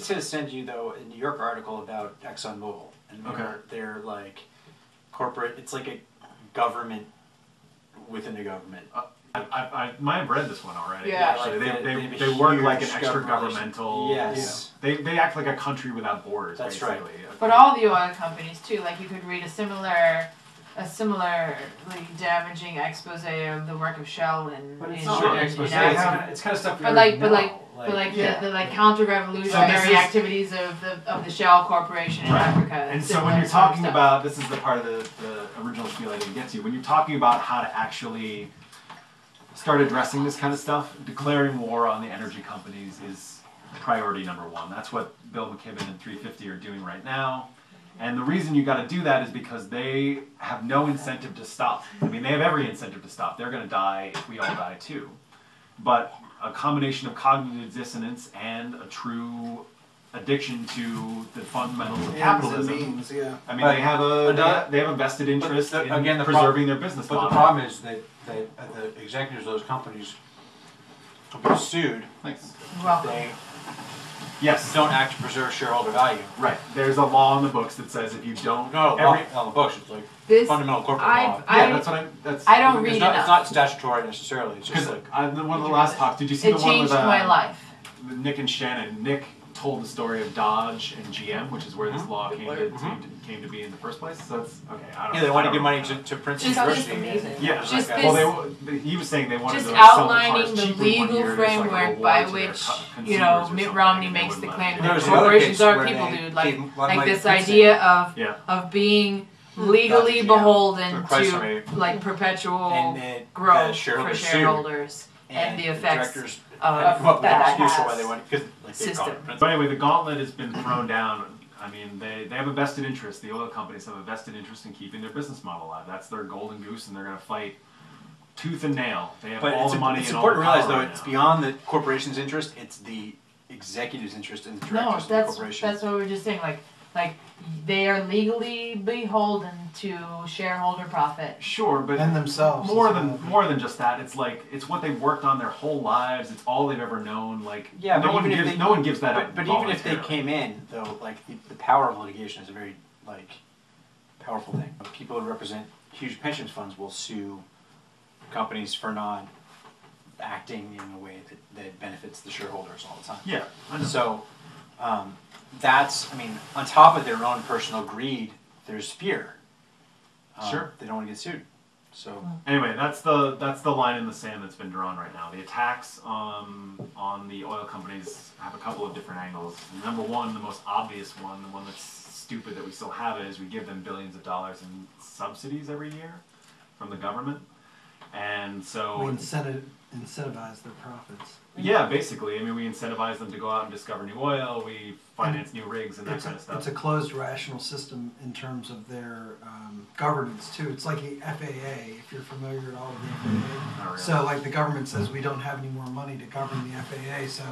to send you though a New York article about ExxonMobil, and they're like corporate. It's like a government within a government. I might have read this one already. Yeah, actually. They work like an extra governmental. Yes. Yeah. They act like a country without borders. That's basically. right. But all the oil companies too. Like you could read a similarly damaging expose of the work of Shell and But it's in, not in, really an expose. in Africa. It's kind of stuff. But like the counter-revolutionary activities of the Shell Corporation in Africa. And so when you're talking about, this is the part of the original spiel I didn't get to, when you're talking about how to actually start addressing this kind of stuff, declaring war on the energy companies is priority number one. That's what Bill McKibben and 350 are doing right now. And the reason you got to do that is because they have no incentive to stop. I mean, they have every incentive to stop. They're going to die if we all die too. But a combination of cognitive dissonance and a true addiction to the fundamentals of capitalism. I mean, they have a vested interest in preserving their business model. But the problem is that the executives of those companies will be sued if they don't act to preserve shareholder value. Right. There's a law in the books that says if you don't... No, not on the books. It's like fundamental corporate law. I don't read enough. It's not statutory necessarily. It's just like... one of the last talks, did you see the one with... It changed my life. Nick and Shannon. Nick told the story of Dodge and GM, which is where this law came to be in the first place. So that's okay. I don't know. They want to give money to Princeton University. Yeah, he was saying they wanted to just sell the outlining cars the cheaper legal framework by which Mitt Romney makes the claim that corporations are people, dude. Like this idea of being legally beholden to like perpetual growth for shareholders and the effects of that system. But anyway, the gauntlet has been thrown down. I mean, they have a vested interest. The oil companies have a vested interest in keeping their business model alive. That's their golden goose, and they're going to fight tooth and nail. They have all the money and all the power. It's important to realize, though, it's beyond the corporation's interest. It's the executive's interest and the directors of the corporation. That's what we were just saying. Like they are legally beholden to shareholder profit. Sure, but and themselves. More than just that. It's like it's what they've worked on their whole lives. It's all they've ever known. Like no one gives that up. But even if they came in, though, like the power of litigation is a very powerful thing. People who represent huge pension funds will sue companies for not acting in a way that benefits the shareholders all the time. Yeah, I know. So. On top of their own personal greed, there's fear. Sure. They don't want to get sued. So anyway, that's the line in the sand that's been drawn right now. The attacks on the oil companies have a couple of different angles. And number one, the most obvious one, the one that's stupid that we still have it, is we give them billions of dollars in subsidies every year from the government. And so... We incentivize their profits. Yeah, basically. I mean, we incentivize them to go out and discover new oil, we finance new rigs and that kind of stuff. It's a closed rational system in terms of their governance, too. It's like the FAA, if you're familiar at all with the FAA. Really. So, like, the government says we don't have any more money to govern the FAA, so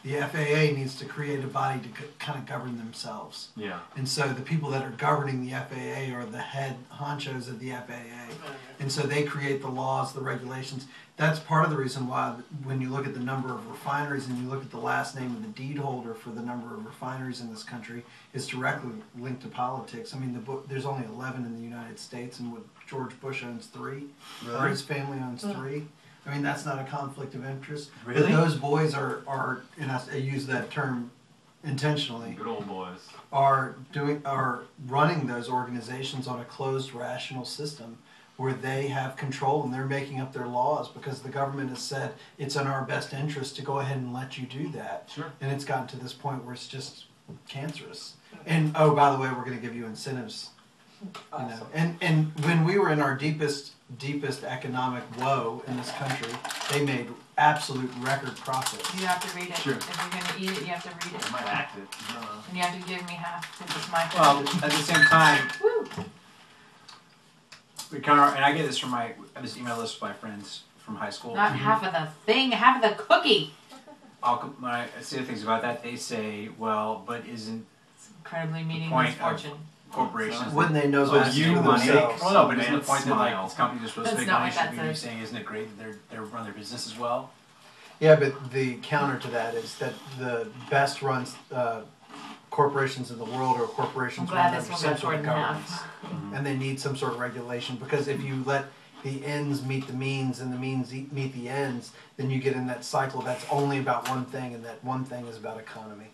the FAA needs to create a body to kind of govern themselves. Yeah. And so the people that are governing the FAA are the head honchos of the FAA. And so they create the laws, the regulations. That's part of the reason why when you look at the number of refineries and you look at the last name of the deed holder for the number of refineries in this country, is directly linked to politics. I mean, there's only 11 in the United States, and George Bush owns 3, or his family owns 3. I mean, that's not a conflict of interest. Really? But those boys are, and I use that term intentionally. Good old boys. Are running those organizations on a closed, rational system where they have control and they're making up their laws because the government has said it's in our best interest to go ahead and let you do that. Sure. And it's gotten to this point where it's just cancerous. And oh, by the way, we're going to give you incentives. Awesome. You know, and when we were in our deepest economic woe in this country, they made absolute record profits. You have to read it. Sure. If you're going to eat it, you have to read it. I might act it. And you have to give me half since it's my Well, at the same time, Woo. we kind of, and I get this from this email list with my friends from high school. Not half of the thing, half of the cookie. When I say things about that, they say, well, but isn't It's incredibly meaningless point of fortune. corporations? Wouldn't they know supposed best to for do money? themselves? Well, no, but isn't the Man, point that smile. these companies are supposed to That's make not money? what that Should we be says. saying, isn't it great that they run their business as well? Yeah, but the counter to that is that the best run corporations in the world or corporations 100% of the governments, and they need some sort of regulation, because if you let the ends meet the means and the means meet the ends, then you get in that cycle that's only about one thing, and that one thing is about economy.